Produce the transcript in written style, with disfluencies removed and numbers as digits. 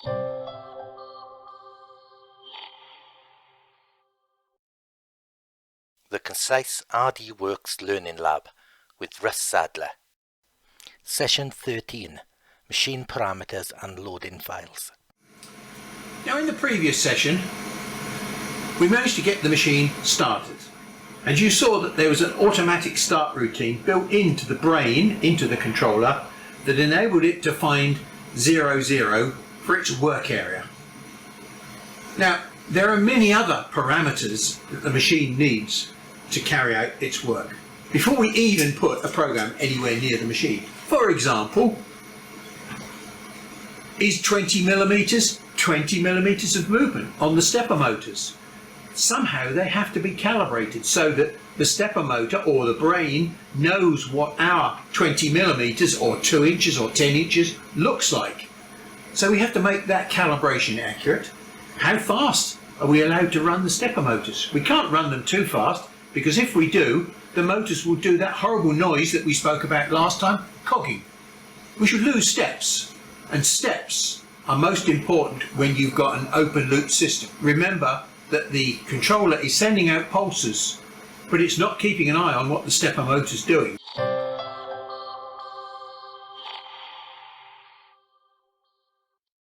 The Concise RDWorks Learning Lab with Russ Sadler. Session 13. Machine Parameters and Loading Files. Now in the previous session we managed to get the machine started, and you saw that there was an automatic start routine built into the brain, into the controller, that enabled it to find 00 for its work area. Now there are many other parameters that the machine needs to carry out its work before we even put a program anywhere near the machine. For example, is 20 millimeters of movement on the stepper motors. Somehow they have to be calibrated so that the stepper motor or the brain knows what our 20 millimeters or 2 inches or 10 inches looks like. So we have to make that calibration accurate. How fast are we allowed to run the stepper motors? We can't run them too fast, because if we do, the motors will do that horrible noise that we spoke about last time, cogging. We should lose steps, and steps are most important when you've got an open loop system. Remember that the controller is sending out pulses, but it's not keeping an eye on what the stepper motor is doing.